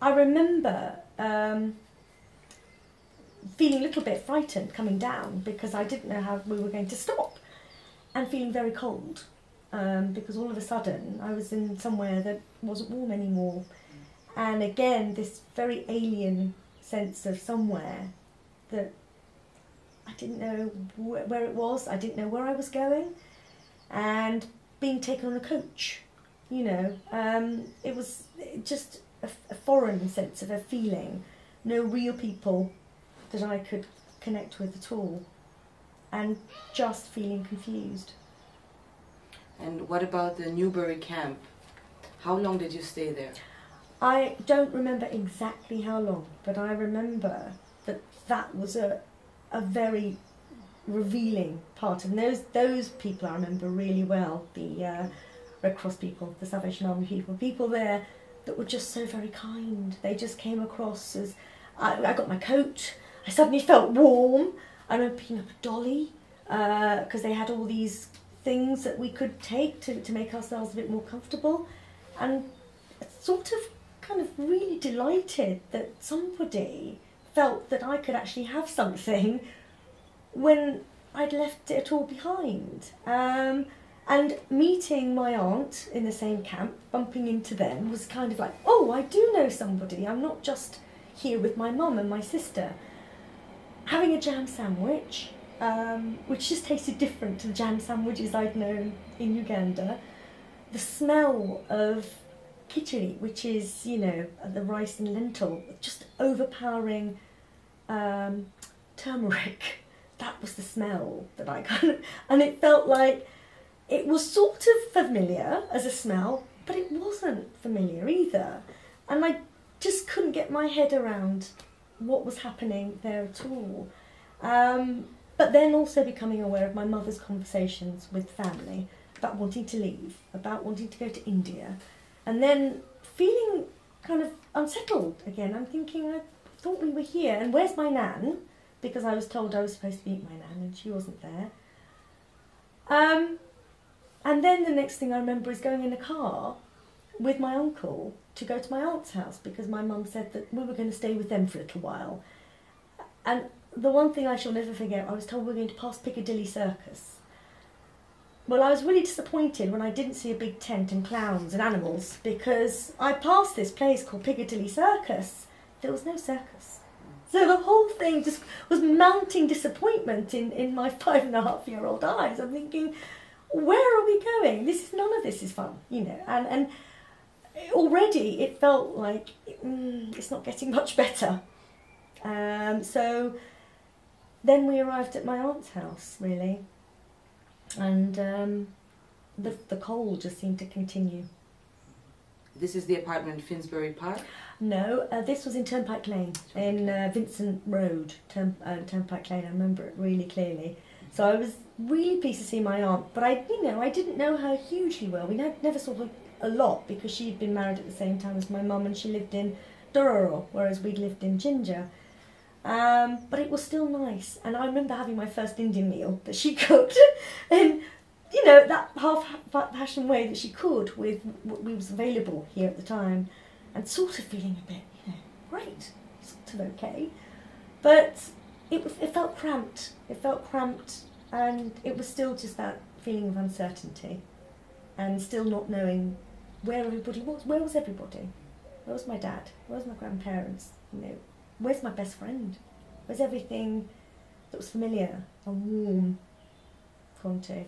I remember feeling a little bit frightened coming down because I didn't know how we were going to stop, and feeling very cold because all of a sudden I was in somewhere that wasn't warm anymore. And again, this very alien sense of somewhere that I didn't know where it was, I didn't know where I was going, and being taken on a coach, you know. It was just a foreign sense of a feeling, no real people that I could connect with at all, and just feeling confused. And what about the Newbury camp? How long did you stay there? I don't remember exactly how long, but I remember that that was a very revealing part. And those people I remember really well, the Red Cross people, the Salvation Army people there that were just so very kind. They just came across as, I got my coat, I suddenly felt warm. I remember picking up a dolly because they had all these things that we could take to make ourselves a bit more comfortable, and sort of kind of really delighted that somebody felt that I could actually have something when I'd left it all behind. And meeting my aunt in the same camp, bumping into them, was kind of like, oh, I do know somebody. I'm not just here with my mum and my sister. Having a jam sandwich, which just tasted different to the jam sandwiches I'd known in Uganda. The smell of khichdi, which is, you know, the rice and lentil, just overpowering turmeric. That was the smell that I kind of, and it felt like it was sort of familiar as a smell, but it wasn't familiar either. And I just couldn't get my head around what was happening there at all. But then also becoming aware of my mother's conversations with family about wanting to leave, about wanting to go to India, and then feeling kind of unsettled again. I'm thinking, I thought we were here, and where's my nan? Because I was told I was supposed to meet my nan and she wasn't there. And then the next thing I remember is going in a car with my uncle to go to my aunt's house because my mum said that we were going to stay with them for a little while. And the one thing I shall never forget, I was told we were going to pass Piccadilly Circus. Well, I was really disappointed when I didn't see a big tent and clowns and animals, because I passed this place called Piccadilly Circus. There was no circus. So the whole thing just was mounting disappointment in my 5.5-year-old eyes. I'm thinking, where are we going? None of this is fun, you know. And already it felt like it's not getting much better. So then we arrived at my aunt's house, really, and the cold just seemed to continue. This is the apartment in Finsbury Park? No, this was in Turnpike Lane, in Vincent Road, Turnpike Lane. I remember it really clearly. So I was really pleased to see my aunt, but I didn't know her hugely well. We never saw her a lot because she'd been married at the same time as my mum, and she lived in Dororo, whereas we lived in Ginger. But it was still nice, and I remember having my first Indian meal that she cooked in, you know, that half-passion way that she could with what was available here at the time, and sort of feeling a bit, you know, great, sort of okay. But it felt cramped. It felt cramped, and it was still just that feeling of uncertainty, and still not knowing where everybody was. Where was everybody? Where was my dad? Where was my grandparents? You know, where's my best friend? Where's everything that was familiar and warm gone to?